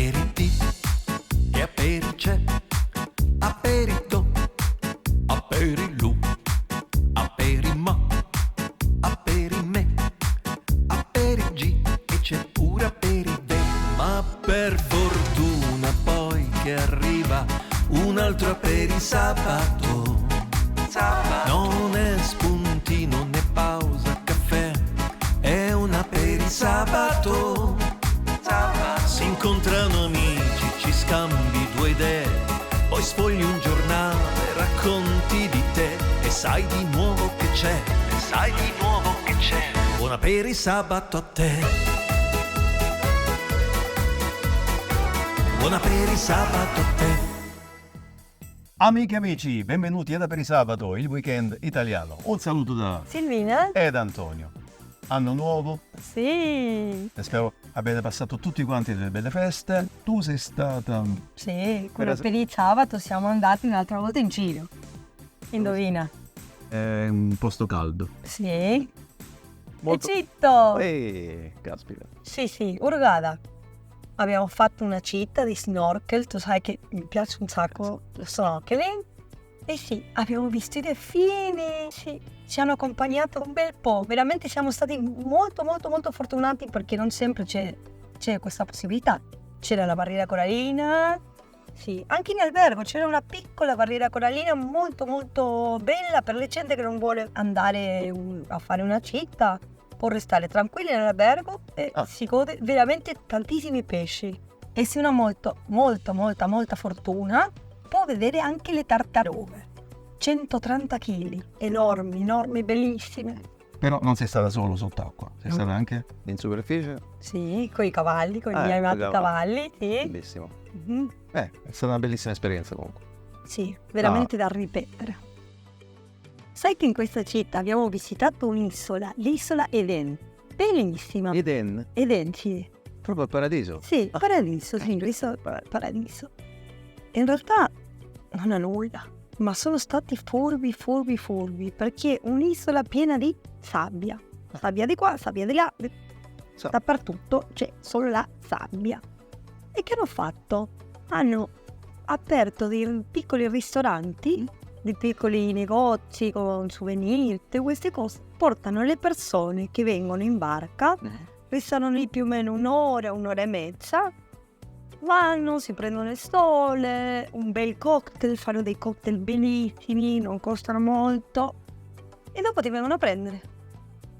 Aperiti e aperice, aperito, aperilù, aperima, aperime, aperigi e c'è pure aperide. Ma per fortuna poi che arriva un altro aperisabato. Non è spuntino né pausa caffè, è un aperisabato. Si incontrano amici, ci scambi due idee, poi sfogli un giornale, racconti di te e sai di nuovo che c'è, buon aperisabato a te. Buon aperisabato a te. Amiche e amici, benvenuti ad Aperisabato, il weekend italiano. Un saluto da Silvina? ed Antonio. Anno nuovo, Sì. spero abbiate passato tutti quanti delle belle feste. Tu sei stata... Sì, quello per il sabato siamo andati un'altra volta in giro. Indovina. È un posto caldo. Sì. Molto- Egitto! Caspita. Sì, Hurghada. Abbiamo fatto una gita di snorkel, tu sai che mi piace un sacco lo snorkeling. E sì, abbiamo visto i delfini, sì, ci hanno accompagnato un bel po'. Veramente siamo stati molto fortunati perché non sempre c'è questa possibilità. C'era la barriera corallina, sì, anche in albergo c'era una piccola barriera corallina molto bella per la gente che non vuole andare a fare una gita. Può restare tranquilli nell'albergo e si gode veramente tantissimi pesci. E se uno ha molta fortuna, può vedere anche le tartarughe. 130 kg, enormi, bellissime. Però non sei stata solo sott'acqua, sei stata anche in superficie? Sì, con i cavalli, con gli amati cavalli, sì. Bellissimo. Mhm. È stata una bellissima esperienza comunque. Sì, veramente da ripetere. Sai che in questa città abbiamo visitato un'isola, l'isola Eden. Bellissima. Eden? Eden, sì. Proprio il paradiso? Sì, paradiso, sì, l'isola paradiso. In realtà non ha nulla, ma sono stati furbi, perché è un'isola piena di sabbia. Sabbia di qua, sabbia di là, dappertutto c'è solo la sabbia. E che hanno fatto? Hanno aperto dei piccoli ristoranti, dei piccoli negozi con souvenir, tutte queste cose. Portano le persone che vengono in barca, restano lì più o meno un'ora e mezza, vanno, si prendono il sole, un bel cocktail, fanno dei cocktail bellissimi, non costano molto e dopo ti vengono a prendere.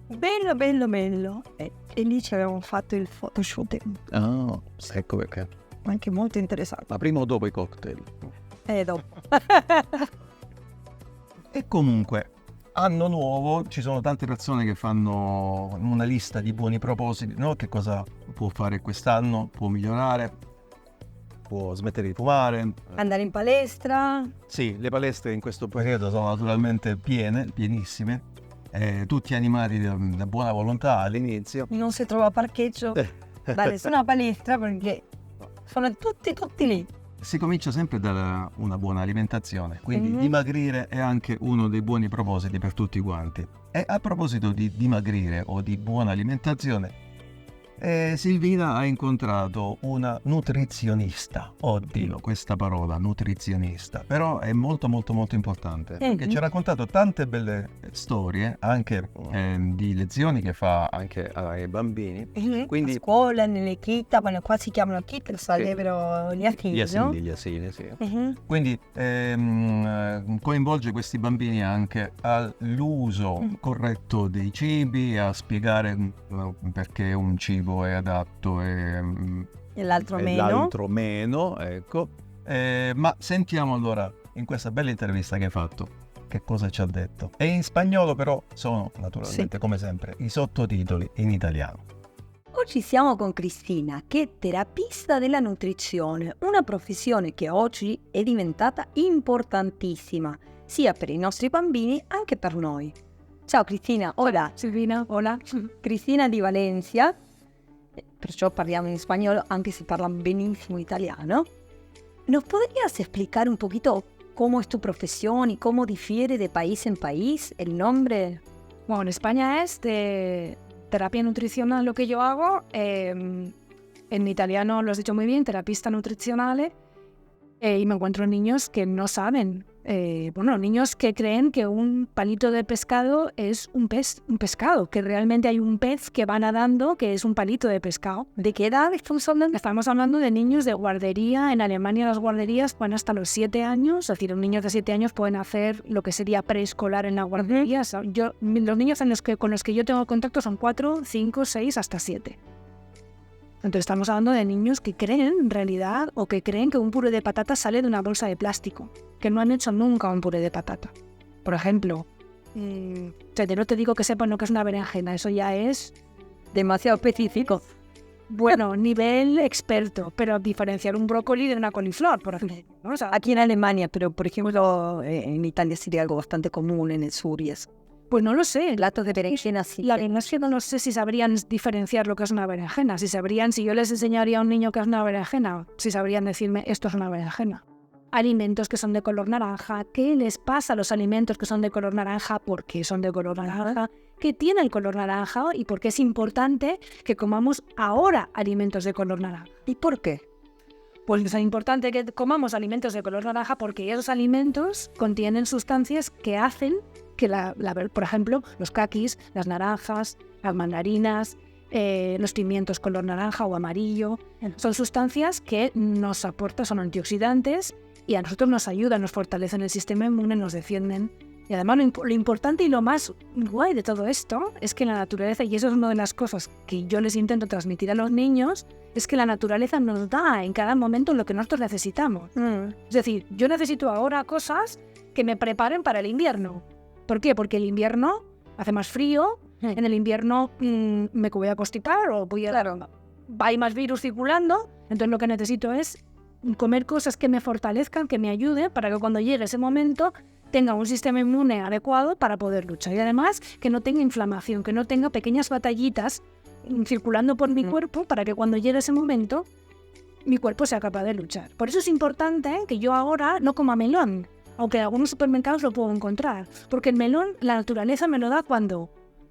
Bello. E lì ci avevamo fatto il photoshooting. Ah, ecco perché. Anche molto interessante. Ma prima o dopo i cocktail? Dopo. E comunque, anno nuovo, ci sono tante persone che fanno una lista di buoni propositi, no? Che cosa può fare quest'anno, può migliorare, può smettere di fumare. Andare in palestra. Sì, le palestre in questo periodo sono naturalmente pienissime, tutti animati da buona volontà all'inizio. Non si trova parcheggio da nessuna palestra perché sono tutti lì. Si comincia sempre da una buona alimentazione, quindi dimagrire è anche uno dei buoni propositi per tutti quanti. E a proposito di dimagrire o di buona alimentazione, Silvina ha incontrato una nutrizionista. Oddio, questa parola, nutrizionista, però è molto importante, perché ci ha raccontato tante belle storie, anche di lezioni che fa anche ai bambini. Quindi a scuola, nelle kit, qua si chiamano kit, sarebbero gli asili, no? Gli asili, sì. Quindi coinvolge questi bambini anche all'uso corretto dei cibi, a spiegare perché un cibo è adatto e l'altro meno, ecco. Ma sentiamo allora in questa bella intervista che hai fatto che cosa ci ha detto. È in spagnolo, però sono naturalmente come sempre i sottotitoli in italiano. Oggi siamo con Cristina, che è terapista della nutrizione, una professione che oggi è diventata importantissima, sia per i nostri bambini anche per noi. Ciao Cristina, hola. Silvina, hola. Cristina di Valencia, perciò parliamo in spagnolo anche se parla benissimo italiano. ¿Nos podrías explicar un poquito cómo es tu profesión y cómo difiere de país en país el nombre? Bueno, en España es de terapia nutricional lo que yo hago. en italiano lo has dicho muy bien, terapista nutrizionale, y me encuentro niños que no saben, niños que creen que un palito de pescado es un pescado, que realmente hay un pez que va nadando que es un palito de pescado. ¿De qué edad estamos hablando? Estamos hablando de niños de guardería. En Alemania las guarderías van hasta los 7 años, es decir, los niños de 7 años pueden hacer lo que sería preescolar en la guardería. Los niños con los que yo tengo contacto son 4, 5, 6, hasta 7. Entonces estamos hablando de niños que creen en realidad o que creen que un puré de patata sale de una bolsa de plástico, que no han hecho nunca un puré de patata. Por ejemplo, no te digo que sepan lo que es una berenjena, eso ya es Demasiado específico. bueno, nivel experto, pero diferenciar un brócoli de una coliflor, por ejemplo, ¿no? O sea, Aquí en Alemania, pero por ejemplo en Italia sería algo bastante común en el sur y eso. pues no lo sé. Platos de berenjena sí. La verdad es que no sé si sabrían diferenciar lo que es una berenjena, si yo les enseñaría a un niño que es una berenjena, si sabrían decirme esto es una berenjena. Alimentos que son de color naranja, ¿qué les pasa a los alimentos que son de color naranja? ¿Por qué son de color naranja? ¿Qué tiene el color naranja? ¿Y por qué es importante que comamos ahora alimentos de color naranja? ¿Y por qué? Pues es importante que comamos alimentos de color naranja porque esos alimentos contienen sustancias que hacen que, por ejemplo, los kakis, las naranjas, las mandarinas, los pimientos color naranja o amarillo, son sustancias que nos aportan, son antioxidantes y a nosotros nos ayudan, nos fortalecen el sistema inmune, nos defienden. Y además lo importante y lo más guay de todo esto es que la naturaleza, y eso es una de las cosas que yo les intento transmitir a los niños, es que la naturaleza nos da en cada momento lo que nosotros necesitamos. Es decir, yo necesito ahora cosas que me preparen para el invierno. ¿Por qué? Porque el invierno hace más frío, en el invierno me voy a constipar o hay más virus circulando, entonces lo que necesito es comer cosas que me fortalezcan, que me ayuden para que cuando llegue ese momento tenga un sistema inmune adecuado para poder luchar y además que no tenga inflamación, que no tenga pequeñas batallitas circulando por mi cuerpo para que cuando llegue ese momento mi cuerpo sea capaz de luchar. Por eso es importante que yo ahora no coma melón, aunque en algunos supermercados lo puedo encontrar, porque el melón la naturaleza me lo da cuando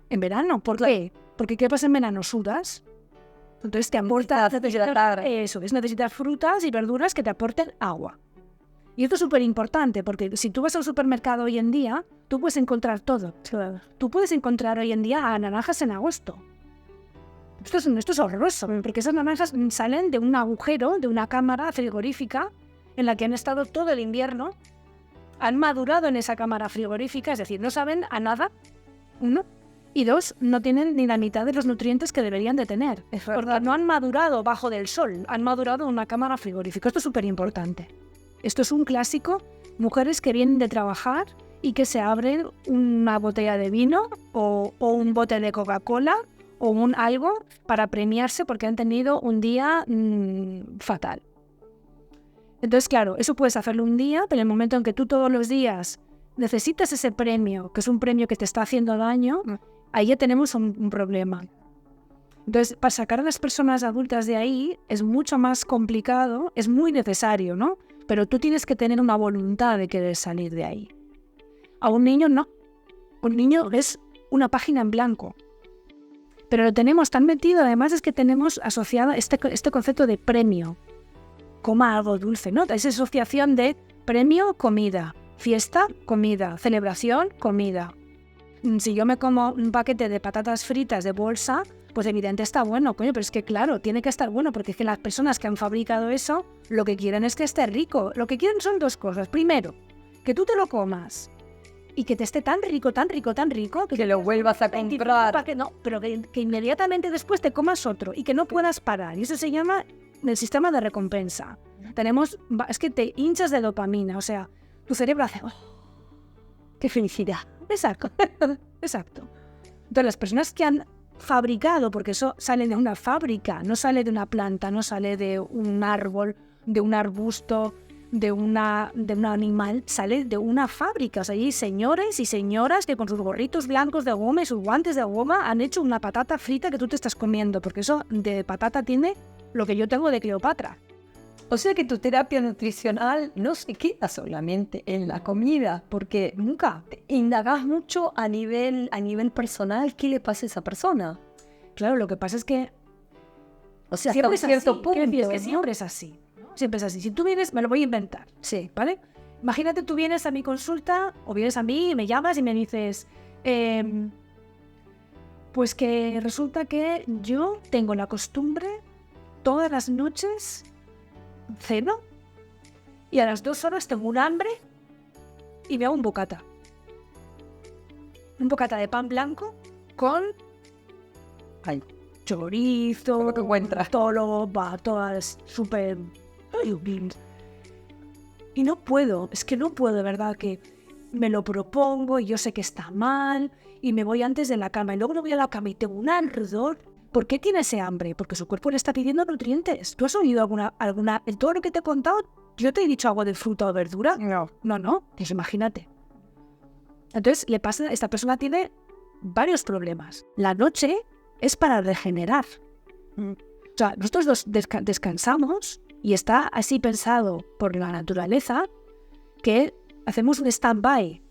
en verano. ¿Por qué? Porque ¿qué pasa en verano? Sudas. Entonces te aporta necesitas frutas y verduras que te aporten agua. Y esto es súper importante porque si tú vas al supermercado hoy en día, tú puedes encontrar todo. Tú puedes encontrar hoy en día naranjas en agosto. Esto es horroroso, porque esas naranjas salen de un agujero, de una cámara frigorífica en la que han estado todo el invierno, han madurado en esa cámara frigorífica, es decir, no saben a nada, uno, y dos, no tienen ni la mitad de los nutrientes que deberían de tener, porque no han madurado bajo del sol, han madurado en una cámara frigorífica. Esto es súper importante. Esto es un clásico, mujeres que vienen de trabajar y que se abren una botella de vino o un bote de Coca-Cola o algo para premiarse porque han tenido un día fatal. Entonces, claro, eso puedes hacerlo un día, pero en el momento en que tú todos los días necesitas ese premio, que es un premio que te está haciendo daño, ahí ya tenemos un problema. Entonces, para sacar a las personas adultas de ahí es mucho más complicado, es muy necesario, ¿no? Pero tú tienes que tener una voluntad de querer salir de ahí. A un niño no. Un niño es una página en blanco. Pero lo tenemos tan metido, además es que tenemos asociado este concepto de premio. Coma algo dulce, ¿no? Esa asociación de premio, comida, fiesta, comida, celebración, comida. Si yo me como un paquete de patatas fritas de bolsa, pues evidente está bueno, coño, pero es que claro, tiene que estar bueno, porque es que las personas que han fabricado eso, lo que quieren es que esté rico. Lo que quieren son dos cosas. Primero, que tú te lo comas y que te esté tan rico, que lo vuelvas a comprar. Pero que inmediatamente después te comas otro y que no puedas parar. Y eso se llama el sistema de recompensa. Es que te hinchas de dopamina, o sea, tu cerebro hace, ¡oh, qué felicidad! Exacto. Entonces las personas que han fabricado, porque eso sale de una fábrica, no sale de una planta, no sale de un árbol, de un arbusto, de un animal, sale de una fábrica. O sea, hay señores y señoras que con sus gorritos blancos de goma y sus guantes de goma han hecho una patata frita que tú te estás comiendo, porque eso de patata tiene lo que yo tengo de Cleopatra. O sea que tu terapia nutricional no se queda solamente en la comida, porque nunca te indagas mucho a nivel personal qué le pasa a esa persona. Claro, lo que pasa es que O sea, hasta Siempre un es cierto así. Quiero decir, punto, que ¿no? siempre es así. Siempre es así. Si tú vienes, me lo voy a inventar. Sí. ¿Vale? Imagínate, tú vienes a mi consulta o vienes a mí y me llamas y me dices, pues que resulta que yo tengo la costumbre todas las noches ceno y a las 2 horas tengo un hambre y me hago un bocata. Un bocata de pan blanco con Ay, chorizo, lo que encuentras. todas súper... Y no puedo, es que no puedo, de verdad, que me lo propongo y yo sé que está mal y me voy antes de la cama y luego me voy a la cama y tengo un ardor. ¿Por qué tiene ese hambre? Porque su cuerpo le está pidiendo nutrientes. ¿Tú has oído alguna... En todo lo que te he contado, yo te he dicho algo de fruta o verdura? No. No, pues imagínate. Entonces, esta persona tiene varios problemas. La noche es para regenerar. O sea, nosotros descansamos y está así pensado por la naturaleza que hacemos un stand-by.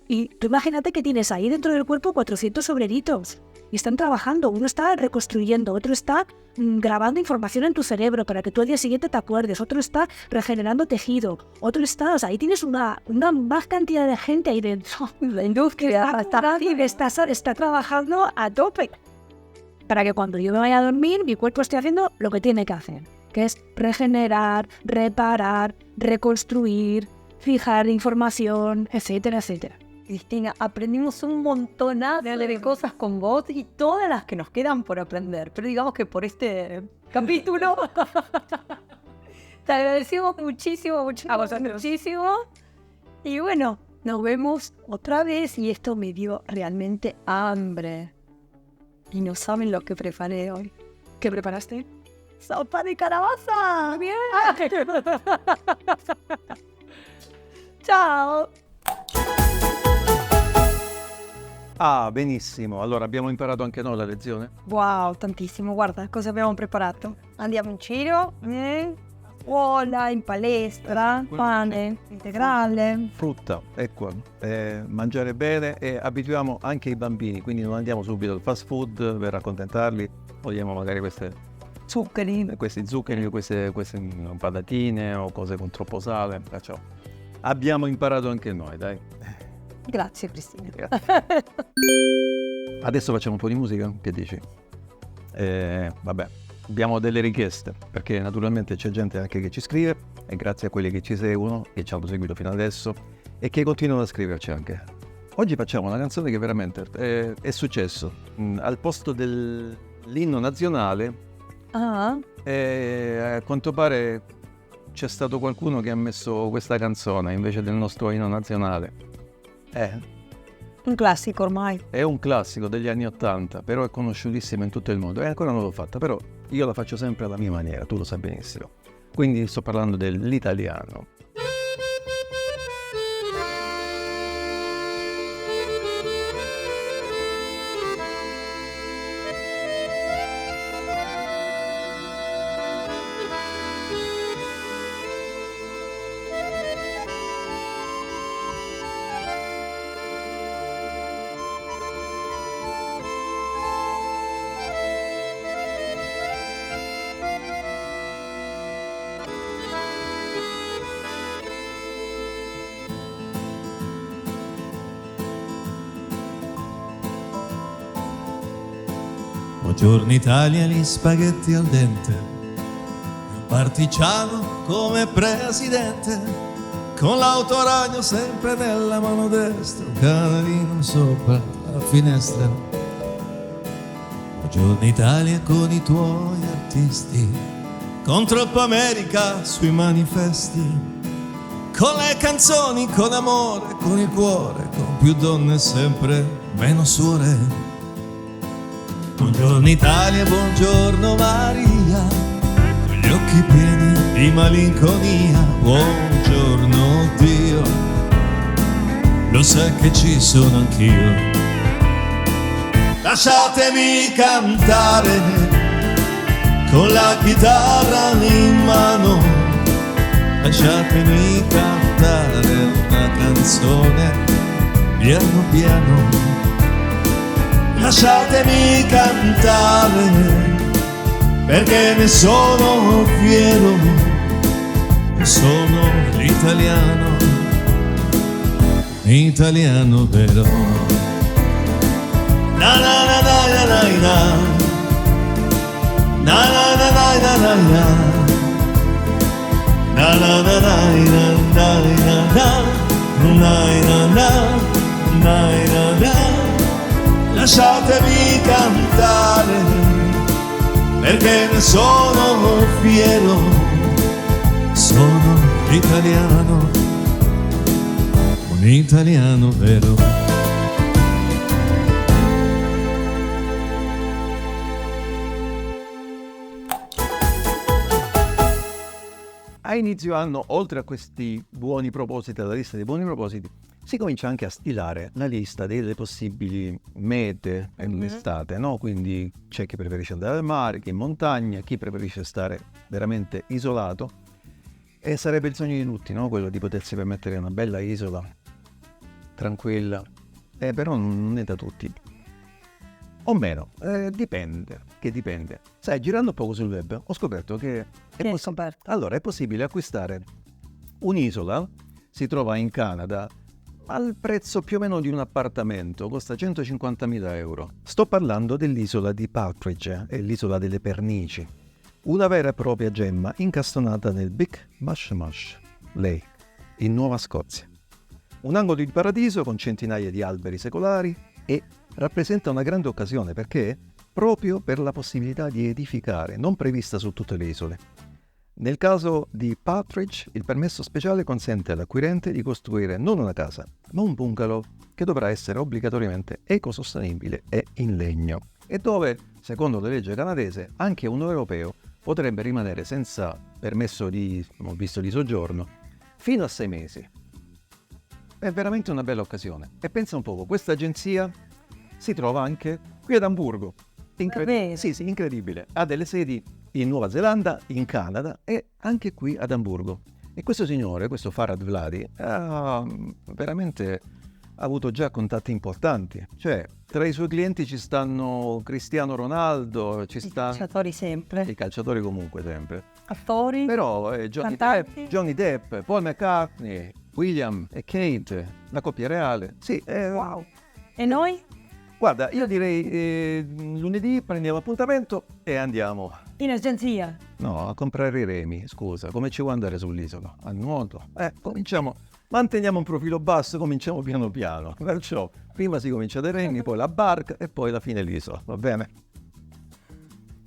Y tú imagínate que tienes ahí dentro del cuerpo 400 obreritos y están trabajando. Uno está reconstruyendo, otro está grabando información en tu cerebro para que tú al día siguiente te acuerdes, otro está regenerando tejido, otro está... O sea, ahí tienes una más cantidad de gente ahí dentro. La industria Está trabajando a tope para que cuando yo me vaya a dormir mi cuerpo esté haciendo lo que tiene que hacer, que es regenerar, reparar, reconstruir, fijar información, etcétera, etcétera. Cristina, aprendimos un montonazo de cosas con vos y todas las que nos quedan por aprender. Pero digamos que por este capítulo te agradecemos muchísimo. Y bueno, nos vemos otra vez y esto me dio realmente hambre. Y no saben lo que preparé hoy. ¿Qué preparaste? ¡Sopa de calabaza! Muy bien. Ciao! Ah, benissimo. Allora, abbiamo imparato anche noi la lezione? Wow, tantissimo. Guarda cosa abbiamo preparato. Andiamo in giro. Scuola, in palestra, pane integrale. Frutta, ecco, mangiare bene e abituiamo anche i bambini, quindi non andiamo subito al fast food per accontentarli, togliamo magari Zuccheri. questi zuccheri, queste patatine o cose con troppo sale, perciò abbiamo imparato anche noi, dai. Grazie Cristina. Adesso facciamo un po' di musica, che dici? Vabbè, abbiamo delle richieste, perché naturalmente c'è gente anche che ci scrive, e grazie a quelli che ci seguono, che ci hanno seguito fino adesso, e che continuano a scriverci anche. Oggi facciamo una canzone che veramente è successo. Al posto dell'inno nazionale, Ah, a quanto pare c'è stato qualcuno che ha messo questa canzone invece del nostro inno nazionale. un classico ormai. È un classico degli anni '80, però è conosciutissimo in tutto il mondo e ancora non l'ho fatta, però io la faccio sempre alla mia maniera, tu lo sai benissimo. Quindi sto parlando dell'italiano. Buongiorno Italia, gli spaghetti al dente, un partigiano come presidente, con l'autoragno sempre nella mano destra, un canarino sopra la finestra. Buongiorno Italia con i tuoi artisti, con troppa America sui manifesti, con le canzoni, con amore, con il cuore, con più donne sempre meno suore. Buongiorno Italia, buongiorno Maria, con gli occhi pieni di malinconia. Buongiorno Dio, lo sai che ci sono anch'io. Lasciatemi cantare con la chitarra in mano, lasciatemi cantare una canzone piano piano. Lasciatemi cantare perché ne sono fiero, sono l'italiano, italiano vero. Na na na na na na na na na na na na na na na na na na. Lasciatemi cantare, perché ne sono fiero, sono italiano, un italiano vero. A inizio anno, oltre a questi buoni propositi, alla lista dei buoni propositi, si comincia anche a stilare la lista delle possibili mete l'estate, no? Quindi c'è chi preferisce andare al mare, chi in montagna, chi preferisce stare veramente isolato. E sarebbe il sogno di tutti, no? Quello di potersi permettere una bella isola, tranquilla. Però non è da tutti. O meno, dipende. Sai, girando un poco sul web, ho scoperto che allora è possibile acquistare un'isola, si trova in Canada, al prezzo più o meno di un appartamento, costa 150.000 euro. Sto parlando dell'isola di Partridge, è l'isola delle Pernici, una vera e propria gemma incastonata nel Big Mush Lake, in Nuova Scozia. Un angolo di paradiso con centinaia di alberi secolari e rappresenta una grande occasione perché proprio per la possibilità di edificare, non prevista su tutte le isole. Nel caso di Partridge, il permesso speciale consente all'acquirente di costruire non una casa, ma un bungalow che dovrà essere obbligatoriamente ecosostenibile e in legno, e dove, secondo la legge canadese, anche un europeo potrebbe rimanere senza permesso di soggiorno fino a 6 mesi. È veramente una bella occasione. E pensa un poco, questa agenzia si trova anche qui ad Amburgo. Sì, incredibile. Ha delle sedi in Nuova Zelanda, in Canada e anche qui ad Amburgo. E questo signore, questo Farhad Vladi, ha avuto già contatti importanti. Cioè, tra i suoi clienti ci stanno Cristiano Ronaldo, ci stanno... calciatori sempre. I calciatori comunque sempre. Attori. Però Johnny Depp, Paul McCartney, William e Kate, la coppia reale. Sì, wow. E noi? Guarda, io direi lunedì prendiamo appuntamento e andiamo. In agenzia? No, a comprare i remi, scusa, come ci vuoi andare sull'isola? A nuoto? Manteniamo un profilo basso, cominciamo piano piano. Perciò prima si comincia dai remi, poi la barca e poi alla fine l'isola, va bene?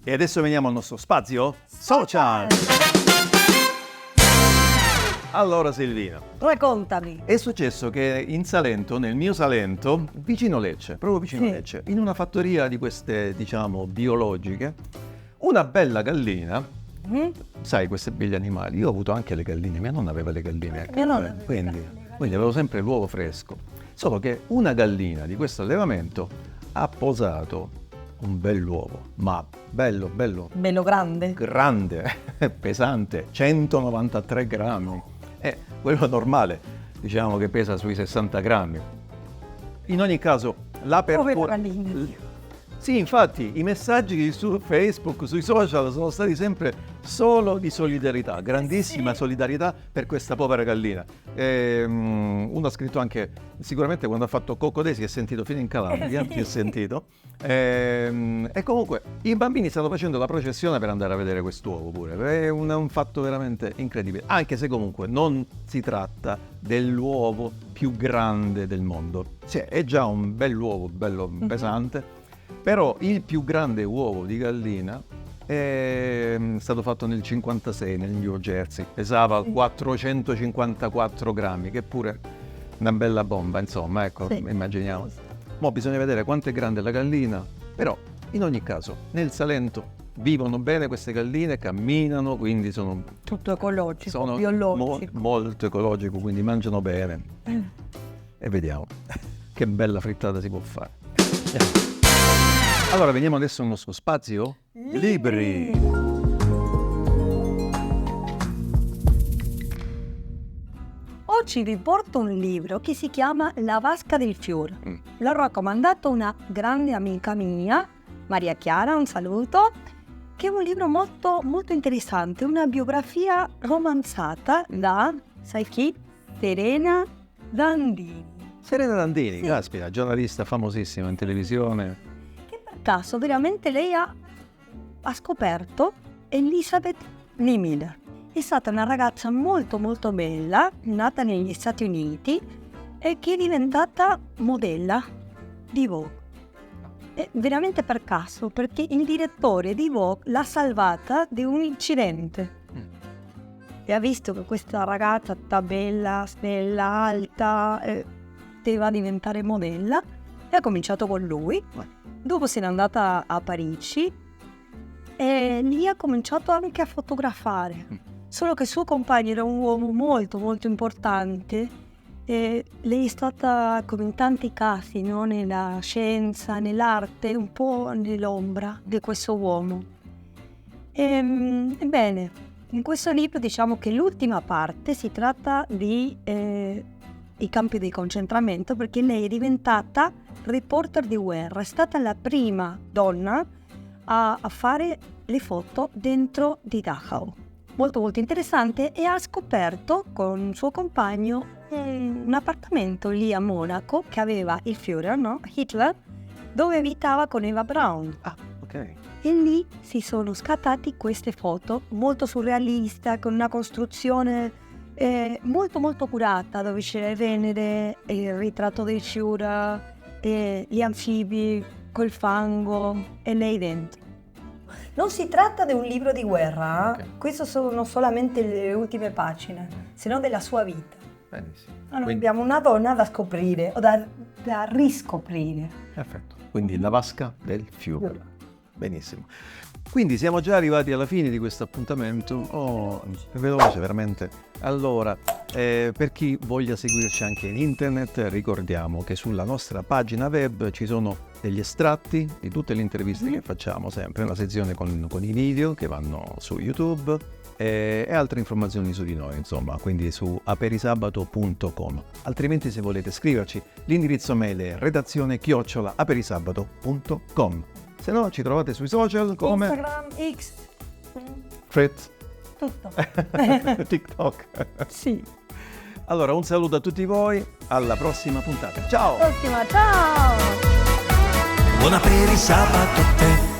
E adesso veniamo al nostro spazio social. Allora Silvina, raccontami. è successo che in Salento, nel mio Salento, vicino Lecce, Lecce, in una fattoria di queste, diciamo, biologiche, una bella gallina, sai, questi belli animali, io ho avuto anche le galline, mia nonna aveva le galline, quindi avevo sempre l'uovo fresco, solo che una gallina di questo allevamento ha posato un bell'uovo, ma bello grande, pesante, 193 grammi. Quello normale, diciamo che pesa sui 60 grammi. In ogni caso, l'apertura... Sì, infatti, i messaggi su Facebook, sui social sono stati sempre solo di solidarietà, grandissima solidarietà per questa povera gallina. Uno ha scritto anche, sicuramente quando ha fatto Coccodè si è sentito fino in Calabria, si è sentito. E comunque i bambini stanno facendo la processione per andare a vedere quest'uovo pure. È un fatto veramente incredibile, anche se comunque non si tratta dell'uovo più grande del mondo. Sì, è già un bell'uovo, bello pesante. Però il più grande uovo di gallina è stato fatto nel 1956 nel New Jersey, pesava 454 grammi, che pure una bella bomba, insomma, ecco, immaginiamo. Mo bisogna vedere quanto è grande la gallina, però in ogni caso nel Salento vivono bene queste galline, camminano, quindi sono... Tutto ecologico, sono biologico. Molto ecologico, quindi mangiano bene. E vediamo che bella frittata si può fare. Allora, veniamo adesso al nostro spazio libri. Oggi vi porto un libro che si chiama La vasca del fiore. L'ha raccomandato una grande amica mia, Maria Chiara, un saluto. che è un libro molto, molto interessante, una biografia romanzata da, sai chi? Serena Dandini. Serena Dandini, Sì. caspita, giornalista famosissima in televisione. Che per caso veramente lei ha scoperto Elizabeth Niemiller. È stata una ragazza molto molto bella, nata negli Stati Uniti e che è diventata modella di Vogue. È veramente per caso, perché il direttore di Vogue l'ha salvata da un incidente. E ha visto che questa ragazza bella, snella, alta, poteva diventare modella e ha cominciato con lui. Dopo se n'è andata a Parigi e lì ha cominciato anche a fotografare. Solo che il suo compagno era un uomo molto molto importante e lei è stata, come in tanti casi, no? Nella scienza, nell'arte, un po' nell'ombra di questo uomo. Ebbene, in questo libro diciamo che l'ultima parte si tratta di i campi di concentramento, perché lei è diventata reporter di guerra, è stata la prima donna a fare le foto dentro di Dachau. Molto molto interessante, e ha scoperto con il suo compagno un appartamento lì a Monaco che aveva il Führer, no? Hitler, dove abitava con Eva Braun. Ah, ok. E lì si sono scattati queste foto molto surrealista, con una costruzione molto molto curata, dove c'è Venere, il ritratto del Führer, gli anfibi col fango e lei dentro. Non si tratta di un libro di guerra, Ok. Queste sono solamente le ultime pagine, se no della sua vita. Benissimo. Allora Quindi- abbiamo una donna da scoprire o da riscoprire. Perfetto. Quindi la vasca del Führer. Benissimo. Quindi siamo già arrivati alla fine di questo appuntamento. Oh, è veloce veramente. Allora, per chi voglia seguirci anche in internet, ricordiamo che sulla nostra pagina web ci sono degli estratti di tutte le interviste che facciamo, sempre una sezione con i video che vanno su YouTube e altre informazioni su di noi, insomma, quindi su aperisabato.com. Altrimenti, se volete scriverci, l'indirizzo mail è redazione@aperisabato.com. Se no, ci trovate sui social come Instagram, X, Threads, tutto. TikTok. Sì. Allora, un saluto a tutti voi, alla prossima puntata. Ciao! Prossima, ciao! Buon apperi sabato a te.